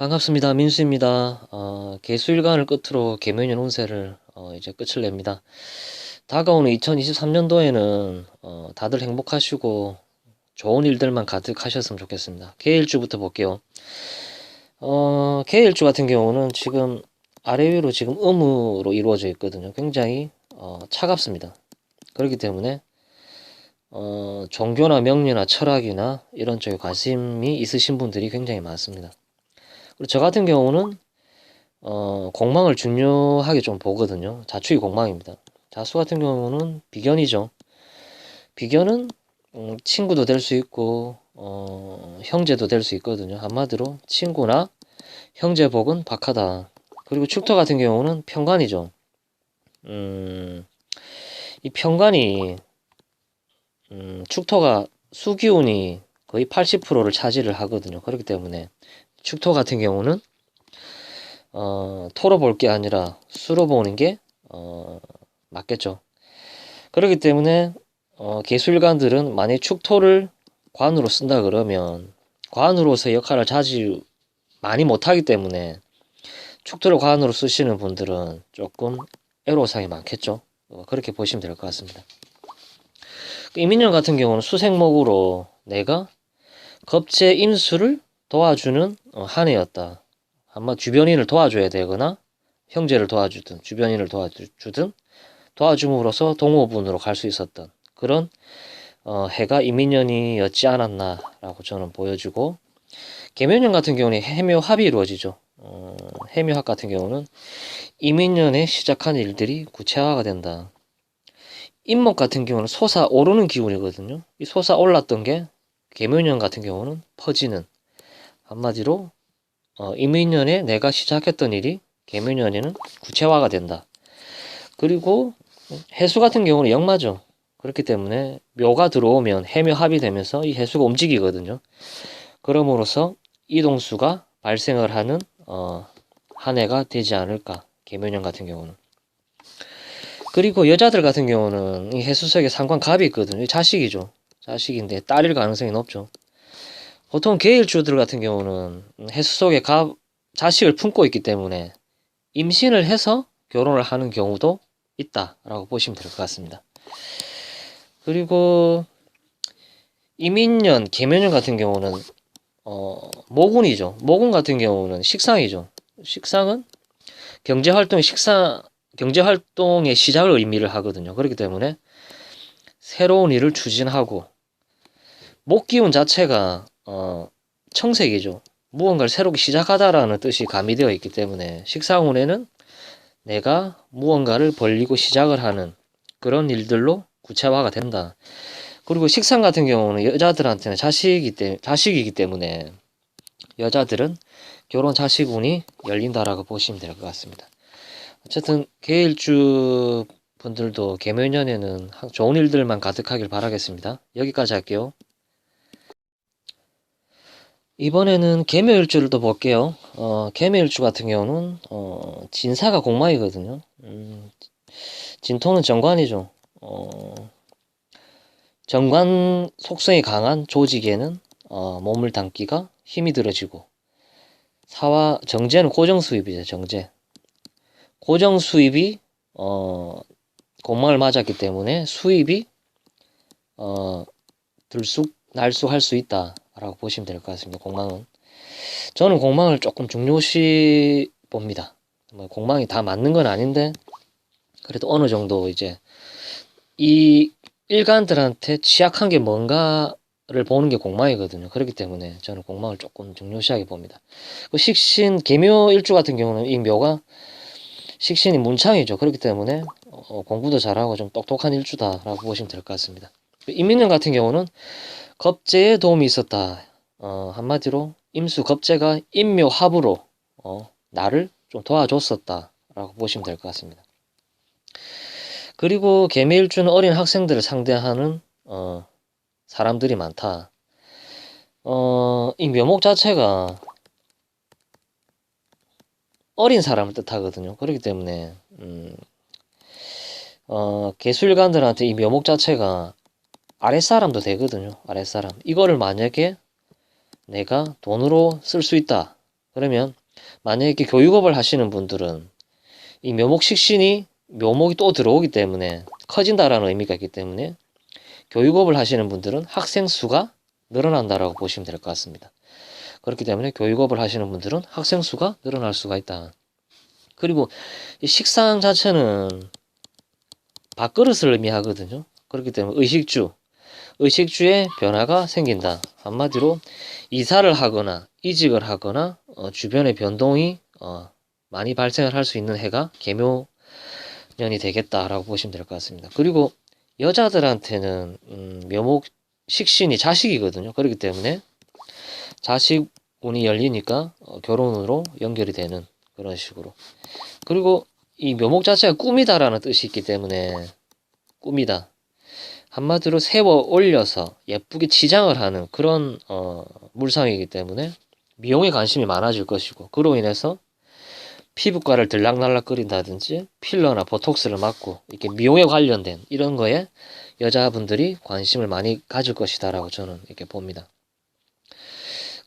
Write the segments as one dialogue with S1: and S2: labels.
S1: 반갑습니다. 민수입니다. 개수일간을 끝으로 개묘년 운세를 이제 끝을 냅니다. 다가오는 2023년도에는 다들 행복하시고 좋은 일들만 가득하셨으면 좋겠습니다. 개일주부터 볼게요. 개일주 같은 경우는 지금 아래 위로 지금 음으로 이루어져 있거든요. 굉장히 차갑습니다. 그렇기 때문에 종교나 명리나 철학이나 이런 쪽에 관심이 있으신 분들이 굉장히 많습니다. 그리고 저 같은 경우는 공망을 중요하게 좀 보거든요. 자축이 공망입니다. 자수 같은 경우는 비견이죠. 비견은 친구도 될 수 있고 형제도 될 수 있거든요. 한마디로 친구나 형제 복은 박하다. 그리고 축토 같은 경우는 편관이죠. 이 편관이 축토가 수기운이 거의 80%를 차지를 하거든요. 그렇기 때문에 축토 같은 경우는 토로 볼 게 아니라 수로 보는 게 맞겠죠. 그렇기 때문에 개술관들은 만약 축토를 관으로 쓴다 그러면 관으로서 역할을 자주 많이 못하기 때문에 축토를 관으로 쓰시는 분들은 조금 애로사항이 많겠죠. 그렇게 보시면 될 것 같습니다. 이민년 같은 경우는 수생목으로 내가 겁재 임수를 도와주는 한 해였다. 아마 주변인을 도와줘야 되거나 형제를 도와주든 주변인을 도와주든 도와줌으로써 동호분으로 갈 수 있었던 그런 해가 이민년이었지 않았나라고 저는 보여지고, 계묘년 같은 경우는 해묘합이 이루어지죠. 해묘합 같은 경우는 이민년에 시작한 일들이 구체화가 된다. 임목 같은 경우는 솟아오르는 기운이거든요. 이 솟아올랐던 게 계묘년 같은 경우는 퍼지는, 한마디로 이민년에 내가 시작했던 일이 계묘년에는 구체화가 된다. 그리고 해수 같은 경우는 역마죠. 그렇기 때문에 묘가 들어오면 해묘합이 되면서 이 해수가 움직이거든요. 그럼으로써 이동수가 발생을 하는 한 해가 되지 않을까, 계묘년 같은 경우는. 그리고 여자들 같은 경우는 이 해수석에 상관갑이 있거든요. 자식이죠. 자식인데 딸일 가능성이 높죠. 보통 계일주들 같은 경우는 해수 속에 자식을 품고 있기 때문에 임신을 해서 결혼을 하는 경우도 있다라고 보시면 될 것 같습니다. 그리고 이민년, 계묘년 같은 경우는 모군이죠. 모군 같은 경우는 식상이죠. 식상은 경제활동의 시작을 의미를 하거든요. 그렇기 때문에 새로운 일을 추진하고, 목기운 자체가 청색이죠. 무언가를 새롭게 시작하다라는 뜻이 가미되어 있기 때문에 식상운에는 내가 무언가를 벌리고 시작을 하는 그런 일들로 구체화가 된다. 그리고 식상 같은 경우는 여자들한테는 자식이기 때문에 여자들은 결혼 자식운이 열린다라고 보시면 될 것 같습니다. 어쨌든 계일주 분들도 계묘년에는 좋은 일들만 가득하길 바라겠습니다. 여기까지 할게요. 이번에는 계묘일주를 또 볼게요. 계묘일주 같은 경우는 진사가 공망이거든요. 진토는 정관이죠. 정관 속성이 강한 조직에는 몸을 담기가 힘이 들어지고, 사와 정제는 고정수입이죠. 정제. 고정수입이 공망을 맞았기 때문에 수입이 날쑥할 수 있다라고 보시면 될 것 같습니다. 공망은. 저는 공망을 조금 중요시 봅니다. 공망이 다 맞는 건 아닌데 그래도 어느 정도 이제 이 일간들한테 취약한 게 뭔가를 보는 게 공망이거든요. 그렇기 때문에 저는 공망을 조금 중요시하게 봅니다. 그 식신 계묘 일주 같은 경우는 이 묘가 식신이 문창이죠. 그렇기 때문에 공부도 잘하고 좀 똑똑한 일주다라고 보시면 될 것 같습니다. 임민년 같은 경우는 겁재에 도움이 있었다. 한마디로 임수 겁재가 임묘합으로 나를 좀 도와줬었다라고 보시면 될 것 같습니다. 그리고 계매일주는 어린 학생들을 상대하는 사람들이 많다. 이 묘목 자체가 어린 사람을 뜻하거든요. 그렇기 때문에 개수일관들한테 이 묘목 자체가 아랫사람도 되거든요. 아랫사람. 이거를 만약에 내가 돈으로 쓸 수 있다. 그러면 만약에 교육업을 하시는 분들은 이 묘목식신이 묘목이 또 들어오기 때문에 커진다라는 의미가 있기 때문에 교육업을 하시는 분들은 학생 수가 늘어난다라고 보시면 될 것 같습니다. 그렇기 때문에 교육업을 하시는 분들은 학생 수가 늘어날 수가 있다. 그리고 이 식상 자체는 밥그릇을 의미하거든요. 그렇기 때문에 의식주에 변화가 생긴다. 한마디로 이사를 하거나 이직을 하거나 주변의 변동이 많이 발생을 할 수 있는 해가 계묘년이 되겠다라고 보시면 될 것 같습니다. 그리고 여자들한테는 묘목 식신이 자식이거든요. 그렇기 때문에 자식 운이 열리니까 결혼으로 연결이 되는 그런 식으로. 그리고 이 묘목 자체가 꿈이다라는 뜻이 있기 때문에 꿈이다. 한마디로 세워 올려서 예쁘게 치장을 하는 그런 물상이기 때문에 미용에 관심이 많아질 것이고, 그로 인해서 피부과를 들락날락 끓인다든지 필러나 보톡스를 맞고 이렇게 미용에 관련된 이런 거에 여자분들이 관심을 많이 가질 것이다라고 저는 이렇게 봅니다.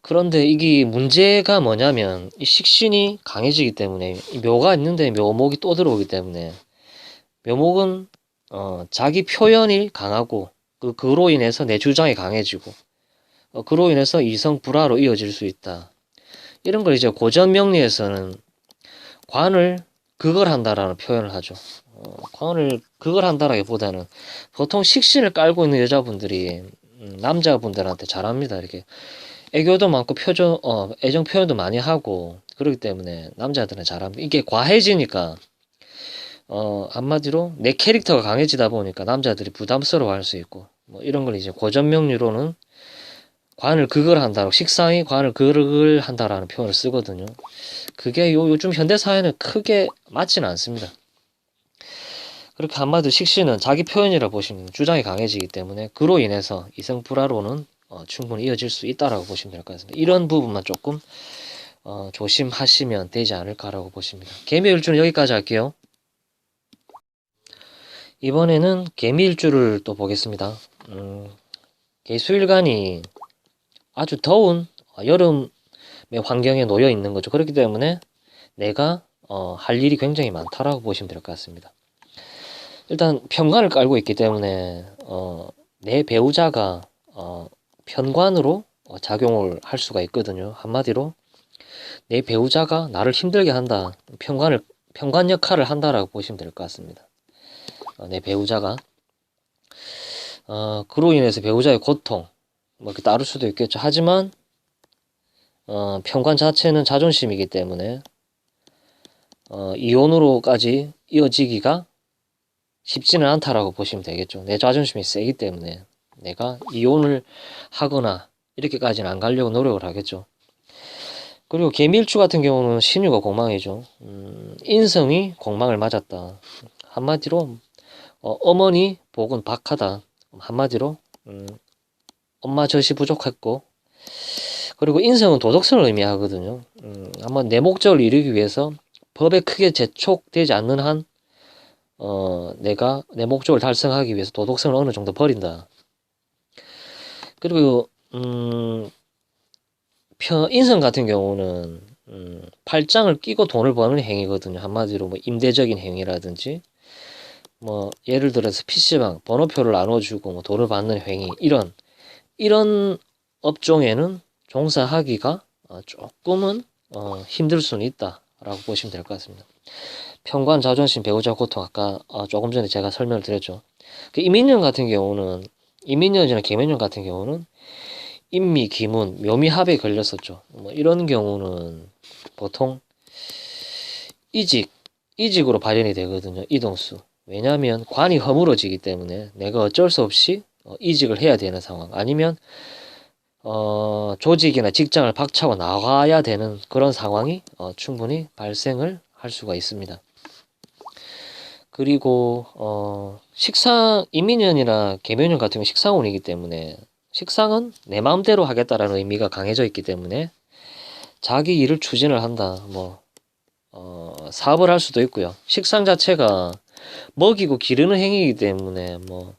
S1: 그런데 이게 문제가 뭐냐면 이 식신이 강해지기 때문에 이 묘가 있는데 묘목이 또 들어오기 때문에 묘목은 자기 표현이 강하고 그로 인해서 내 주장이 강해지고 그로 인해서 이성 불화로 이어질 수 있다. 이런 걸 이제 고전 명리에서는 관을 극을한다라는 표현을 하죠. 관을 극을한다라기보다는 보통 식신을 깔고 있는 여자분들이 남자분들한테 잘합니다. 이렇게 애교도 많고 애정 표현도 많이 하고 그렇기 때문에 남자들은 잘합니다. 이게 과해지니까 한마디로 내 캐릭터가 강해지다 보니까 남자들이 부담스러워할 수 있고 뭐 이런 걸 이제 고전 명리로는 관을 극을한다고 식상이 관을 극을한다라는 표현을 쓰거든요. 그게 요즘 현대 사회는 크게 맞지는 않습니다. 그렇게 한마디로 식신은 자기 표현이라 보시면 주장이 강해지기 때문에 그로 인해서 이성 불화로는 충분히 이어질 수 있다라고 보시면 될 것 같습니다. 이런 부분만 조금 조심하시면 되지 않을까라고 보십니다. 개미일주는 여기까지 할게요. 이번에는 개미일주를 또 보겠습니다. 개수일간이 아주 더운 여름의 환경에 놓여 있는 거죠. 그렇기 때문에 내가 할 일이 굉장히 많다라고 보시면 될 것 같습니다. 일단 편관을 깔고 있기 때문에 내 배우자가 편관으로 작용을 할 수가 있거든요. 한마디로 내 배우자가 나를 힘들게 한다. 편관 역할을 한다라고 보시면 될 것 같습니다. 내 배우자가 그로 인해서 배우자의 고통 뭐 따를 수도 있겠죠. 하지만 편관 자체는 자존심이기 때문에 이혼으로까지 이어지기가 쉽지는 않다라고 보시면 되겠죠. 내 자존심이 세기 때문에 내가 이혼을 하거나 이렇게까지는 안 가려고 노력을 하겠죠. 그리고 개미일주 같은 경우는 신유가 공망이죠. 인성이 공망을 맞았다. 한마디로 어머니 복은 박하다. 한마디로 엄마 젖이 부족했고, 그리고 인성은 도덕성을 의미하거든요. 한번 내 목적을 이루기 위해서 법에 크게 제촉되지 않는 한 내가 내 목적을 달성하기 위해서 도덕성을 어느 정도 버린다. 그리고 인성 같은 경우는 팔짱을 끼고 돈을 버는 행위거든요. 한마디로 뭐 임대적인 행위라든지 뭐 예를 들어서 PC방 번호표를 나눠주고 뭐 돈을 받는 행위 이런 업종에는 종사하기가 조금은 힘들 수는 있다라고 보시면 될 것 같습니다. 편관, 자존심, 배우자 고통 아까 조금 전에 제가 설명을 드렸죠. 그 이민년 같은 경우는 이민년이나 계민년 같은 경우는 인미, 기문, 묘미합에 걸렸었죠. 뭐 이런 경우는 보통 이직으로 발현이 되거든요. 이동수. 왜냐하면 관이 허물어지기 때문에 내가 어쩔 수 없이 이직을 해야 되는 상황 아니면 조직이나 직장을 박차고 나가야 되는 그런 상황이 충분히 발생을 할 수가 있습니다. 그리고 식상 이민년이나 계묘년 같은 경우 식상운이기 때문에 식상은 내 마음대로 하겠다라는 의미가 강해져 있기 때문에 자기 일을 추진을 한다. 뭐 사업을 할 수도 있고요. 식상 자체가 먹이고 기르는 행위이기 때문에 뭐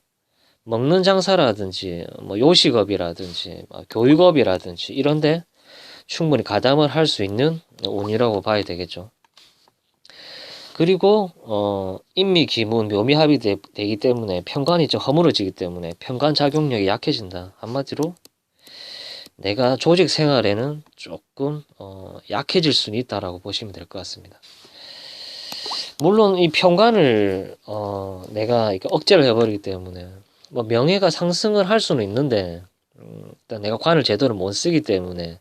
S1: 먹는 장사라든지 뭐 요식업이라든지 교육업이라든지 이런데 충분히 가담을 할 수 있는 운이라고 봐야 되겠죠. 그리고 인미, 기문, 묘미합이 되기 때문에 편관이 좀 허물어지기 때문에 편관 작용력이 약해진다. 한마디로 내가 조직 생활에는 조금 약해질 수는 있다라고 보시면 될 것 같습니다. 물론 이 편관을 내가 이렇게 억제를 해버리기 때문에 뭐 명예가 상승을 할 수는 있는데 일단 내가 관을 제대로 못 쓰기 때문에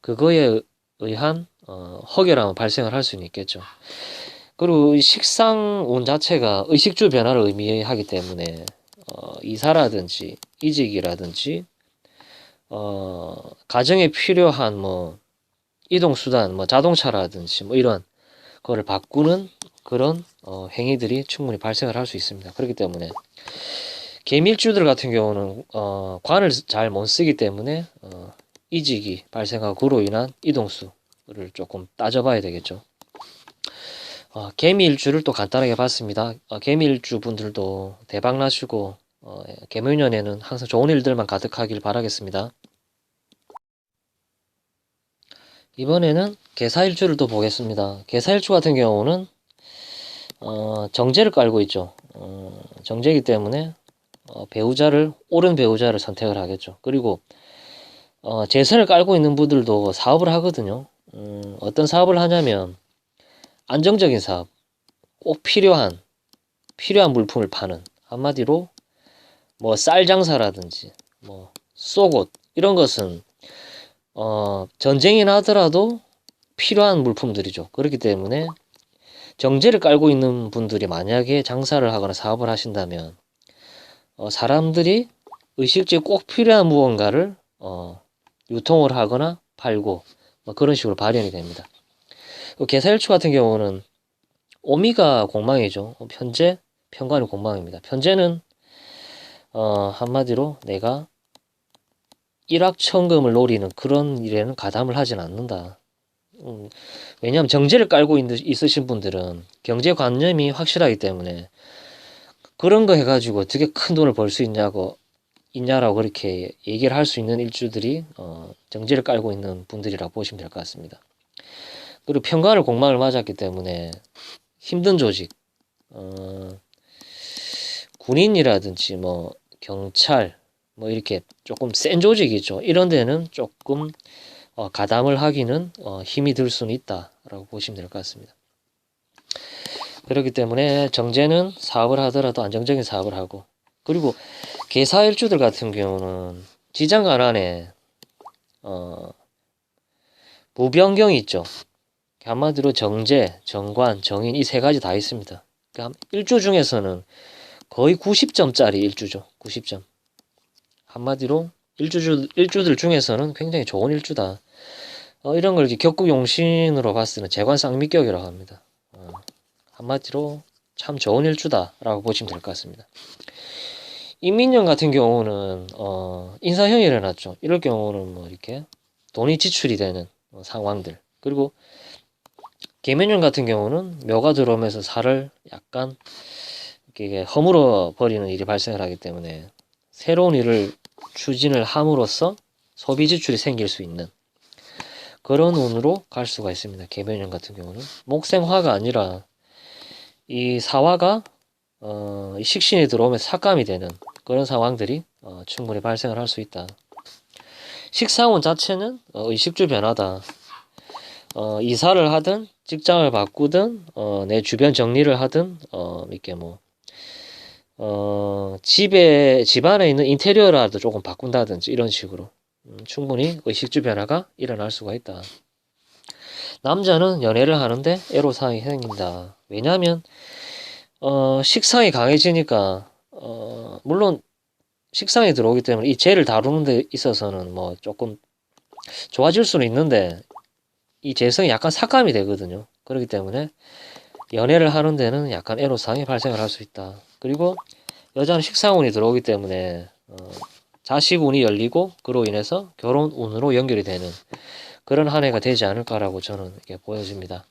S1: 그거에 의한 허결함은 발생을 할 수는 있겠죠. 그리고 이 식상운 자체가 의식주 변화를 의미하기 때문에 이사라든지 이직이라든지 가정에 필요한 뭐 이동수단, 뭐 자동차라든지 뭐 이런 거를 바꾸는 그런 행위들이 충분히 발생을 할 수 있습니다. 그렇기 때문에 계밀주들 같은 경우는 관을 잘 못 쓰기 때문에 이직이 발생하고 그로 인한 이동수를 조금 따져봐야 되겠죠. 개미일주를 또 간단하게 봤습니다. 개미일주 분들도 대박 나시고 개묘년에는 항상 좋은 일들만 가득하길 바라겠습니다. 이번에는 개사일주를 또 보겠습니다. 개사일주 같은 경우는 정제를 깔고 있죠. 정제이기 때문에 옳은 배우자를 선택을 하겠죠. 그리고 재선을 깔고 있는 분들도 사업을 하거든요. 어떤 사업을 하냐면 안정적인 사업, 꼭 필요한 물품을 파는, 한마디로 뭐 쌀 장사라든지 뭐 쏘옷 이런 것은 전쟁이 나더라도 필요한 물품들이죠. 그렇기 때문에 정제를 깔고 있는 분들이 만약에 장사를 하거나 사업을 하신다면 사람들이 의식주에 꼭 필요한 무언가를 유통을 하거나 팔고 뭐 그런 식으로 발현이 됩니다. 개사일주 같은 경우는 오미가 공망이죠. 편재, 편관이 공망입니다. 편재는 한마디로 내가 일확천금을 노리는 그런 일에는 가담을 하진 않는다. 왜냐하면 정제를 깔고 있으신 분들은 경제관념이 확실하기 때문에 그런 거 해가지고 어떻게 큰 돈을 벌 수 있냐라고 그렇게 얘기를 할 수 있는 일주들이 정제를 깔고 있는 분들이라고 보시면 될 것 같습니다. 그리고 편관을 공망을 맞았기 때문에 힘든 조직, 군인이라든지 뭐 경찰, 뭐 이렇게 조금 센 조직이죠. 이런 데는 조금 가담을 하기는 힘이 들 수는 있다라고 보시면 될 것 같습니다. 그렇기 때문에 정제는 사업을 하더라도 안정적인 사업을 하고, 그리고 개사일주들 같은 경우는 지장간 안에 무병경이 있죠. 한마디로 정제, 정관, 정인 이 세 가지 다 있습니다. 그러니까 일주 중에서는 거의 90점짜리 일주죠. 90점. 한마디로 일주들 중에서는 굉장히 좋은 일주다. 이런 걸 격국용신으로 봤을 때는 재관쌍미격이라고 합니다. 한마디로 참 좋은 일주다라고 보시면 될 것 같습니다. 인민년 같은 경우는 인사형이 일어났죠. 이럴 경우는 뭐 이렇게 돈이 지출이 되는 상황들. 그리고 계면년 같은 경우는 묘가 들어오면서 살을 약간 이렇게 허물어 버리는 일이 발생을 하기 때문에 새로운 일을 추진을 함으로써 소비 지출이 생길 수 있는 그런 운으로 갈 수가 있습니다. 계면년 같은 경우는 목생화가 아니라 이 사화가 식신이 들어오면서 삭감이 되는 그런 상황들이 충분히 발생을 할 수 있다. 식상운 자체는 의식주 변화다. 이사를 하든 직장을 바꾸든 내 주변 정리를 하든 이렇게 뭐 집안에 있는 인테리어라도 조금 바꾼다든지 이런 식으로 충분히 의식주 변화가 일어날 수가 있다. 남자는 연애를 하는데 애로사항이 생긴다. 왜냐하면 식상이 강해지니까 물론 식상이 들어오기 때문에 이 재를 다루는 데 있어서는 뭐 조금 좋아질 수는 있는데 이 재성이 약간 삭감이 되거든요. 그렇기 때문에 연애를 하는 데는 약간 애로사항이 발생을 할 수 있다. 그리고 여자는 식상운이 들어오기 때문에 자식운이 열리고 그로 인해서 결혼운으로 연결이 되는 그런 한 해가 되지 않을까라고 저는 이렇게 보여집니다.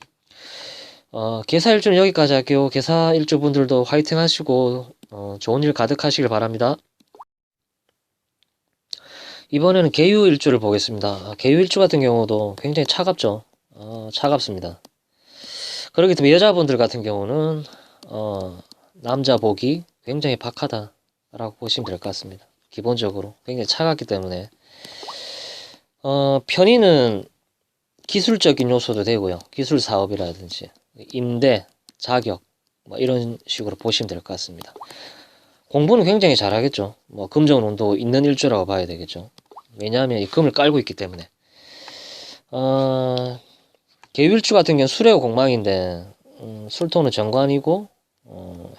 S1: 개사일주는 여기까지 할게요. 개사일주 분들도 화이팅 하시고 좋은 일 가득하시길 바랍니다. 이번에는 개유일주를 보겠습니다. 개유일주 같은 경우도 굉장히 차갑죠. 차갑습니다. 그렇기 때문에 여자분들 같은 경우는 남자 복이 굉장히 박하다라고 보시면 될 것 같습니다. 기본적으로 굉장히 차갑기 때문에 편의는 기술적인 요소도 되고요. 기술 사업이라든지 임대, 자격 뭐 이런 식으로 보시면 될 것 같습니다. 공부는 굉장히 잘하겠죠. 뭐 금전운도 있는 일주라고 봐야 되겠죠. 왜냐하면 이 금을 깔고 있기 때문에. 개유일주 같은 경우는 술의 공망인데 술토는 정관이고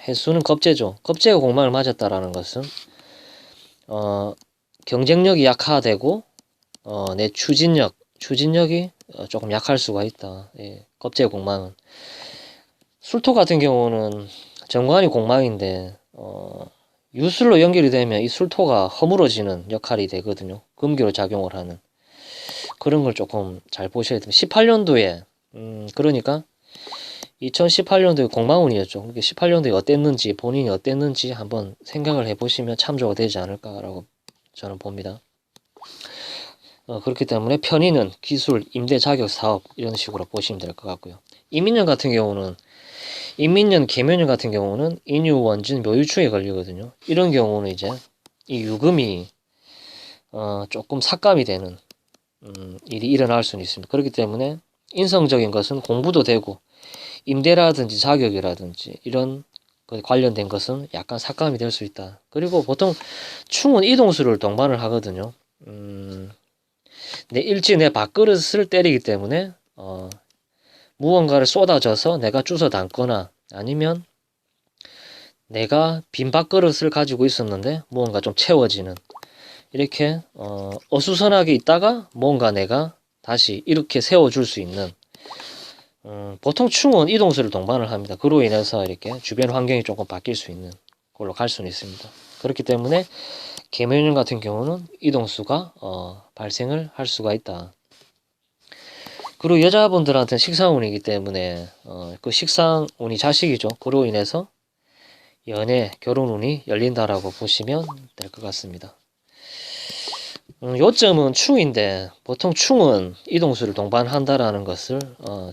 S1: 해수는 겁재죠. 겁재가 공망을 맞았다라는 것은 경쟁력이 약화되고 내 추진력이 조금 약할 수가 있다. 예, 겁재 공망은. 술토 같은 경우는 정관이 공망인데 유술로 연결이 되면 이 술토가 허물어지는 역할이 되거든요. 금기로 작용을 하는 그런 걸 조금 잘 보셔야 됩니다. 18년도에 그러니까 2018년도에 공망운이었죠. 18년도에 어땠는지 본인이 어땠는지 한번 생각을 해보시면 참조가 되지 않을까라고 저는 봅니다. 그렇기 때문에 편의는 기술, 임대, 자격, 사업 이런 식으로 보시면 될 것 같고요. 이민년 같은 경우는 인민년, 계묘년 같은 경우는 인유, 원진, 묘유충에 걸리거든요. 이런 경우는 이제 이 유금이 조금 삭감이 되는 일이 일어날 수는 있습니다. 그렇기 때문에 인성적인 것은 공부도 되고 임대라든지 자격이라든지 이런 관련된 것은 약간 삭감이 될 수 있다. 그리고 보통 충은 이동수를 동반을 하거든요. 내 일지 내 밥그릇을 때리기 때문에 무언가를 쏟아져서 내가 주워 담거나 아니면 내가 빈 밥그릇을 가지고 있었는데 무언가 좀 채워지는 이렇게 어수선하게 있다가 뭔가 내가 다시 이렇게 세워줄 수 있는 보통 충은 이동수를 동반을 합니다. 그로 인해서 이렇게 주변 환경이 조금 바뀔 수 있는 걸로 갈 수는 있습니다. 그렇기 때문에 계묘년 같은 경우는 이동수가 발생을 할 수가 있다. 그리고 여자분들한테는 식상운이기 때문에 그 식상운이 자식이죠. 그로 인해서 연애, 결혼운이 열린다라고 보시면 될 것 같습니다. 요점은 충인데 보통 충은 이동수를 동반한다라는 것을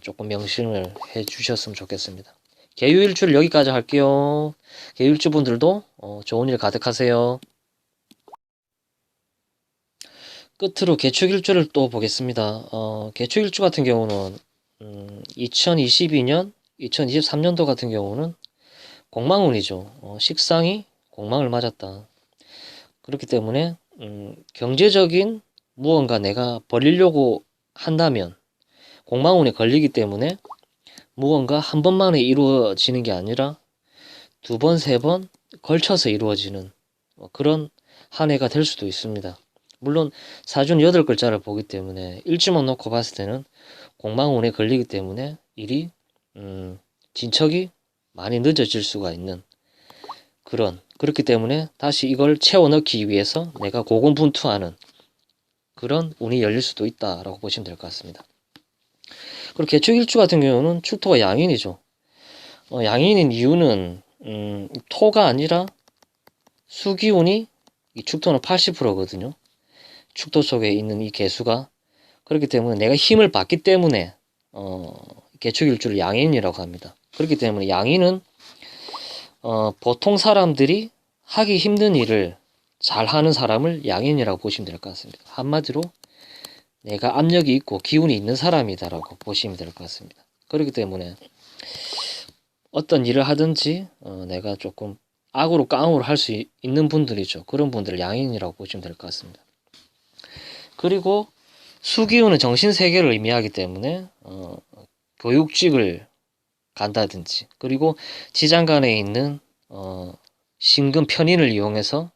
S1: 조금 명심을 해 주셨으면 좋겠습니다. 개유일주를 여기까지 할게요. 개유일주 분들도 좋은 일 가득하세요. 끝으로 개축일주를 또 보겠습니다. 개축일주 같은 경우는 2022년, 2023년도 같은 경우는 공망운이죠. 식상이 공망을 맞았다. 그렇기 때문에 경제적인 무언가 내가 벌리려고 한다면 공망운에 걸리기 때문에 무언가 한 번만에 이루어지는 게 아니라 두 번, 세 번 걸쳐서 이루어지는 그런 한 해가 될 수도 있습니다. 물론 사준 8글자를 보기 때문에 일주만 놓고 봤을 때는 공망운에 걸리기 때문에 일이 진척이 많이 늦어질 수가 있는 그렇기 때문에 다시 이걸 채워 넣기 위해서 내가 고군분투하는 그런 운이 열릴 수도 있다라고 보시면 될 것 같습니다. 그리고 개축일주 같은 경우는 축토가 양인이죠. 양인인 이유는 토가 아니라 수기운이 이 축토는 80%거든요. 축토 속에 있는 이 개수가 그렇기 때문에 내가 힘을 받기 때문에 개축일주를 양인이라고 합니다. 그렇기 때문에 양인은 보통 사람들이 하기 힘든 일을 잘하는 사람을 양인이라고 보시면 될 것 같습니다. 한마디로 내가 압력이 있고 기운이 있는 사람이다라고 보시면 될 것 같습니다. 그렇기 때문에 어떤 일을 하든지 내가 조금 악으로 깡으로 할 수 있는 분들이죠. 그런 분들을 양인이라고 보시면 될 것 같습니다. 그리고 수기운은 정신세계를 의미하기 때문에 교육직을 간다든지 그리고 지장간에 있는 신금 편인을 이용해서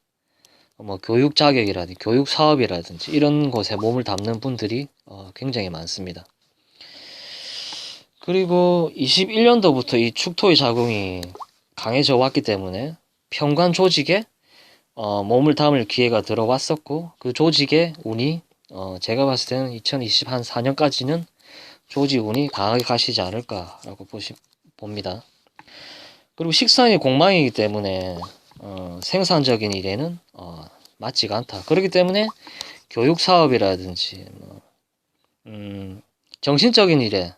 S1: 뭐 교육 자격이라든지 교육 사업이라든지 이런 곳에 몸을 담는 분들이 굉장히 많습니다. 그리고 21년도부터 이 축토의 작용이 강해져 왔기 때문에 평관 조직에 몸을 담을 기회가 들어왔었고 그 조직의 운이 제가 봤을 때는 2024년까지는 조직 운이 강하게 가시지 않을까라고 봅니다. 그리고 식상이 공망이기 때문에 생산적인 일에는 맞지가 않다. 그렇기 때문에 교육 사업이라든지 뭐, 정신적인 일에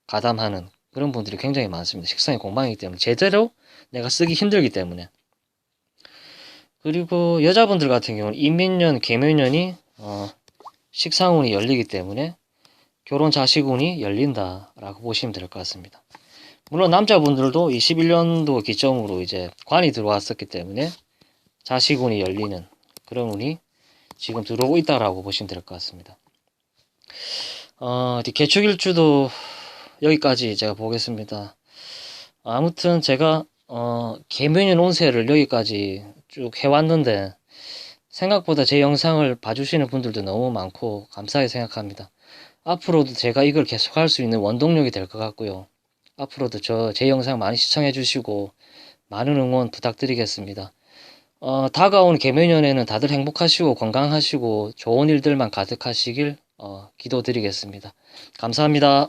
S1: 가담하는 그런 분들이 굉장히 많습니다. 식상의 공방이기 때문에 제대로 내가 쓰기 힘들기 때문에. 그리고 여자분들 같은 경우는 인민년, 계묘년이 식상운이 열리기 때문에 결혼 자식운이 열린다라고 보시면 될 것 같습니다. 물론 남자분들도 21년도 기점으로 이제 관이 들어왔었기 때문에 자식운이 열리는 그런 운이 지금 들어오고 있다라고 보시면 될 것 같습니다. 개축일주도 여기까지 제가 보겠습니다. 아무튼 제가 계묘년 운세를 여기까지 쭉 해왔는데 생각보다 제 영상을 봐주시는 분들도 너무 많고 감사하게 생각합니다. 앞으로도 제가 이걸 계속할 수 있는 원동력이 될 것 같고요. 앞으로도 제 영상 많이 시청해 주시고 많은 응원 부탁드리겠습니다. 다가온 개묘년에는 다들 행복하시고 건강하시고 좋은 일들만 가득하시길 기도드리겠습니다. 감사합니다.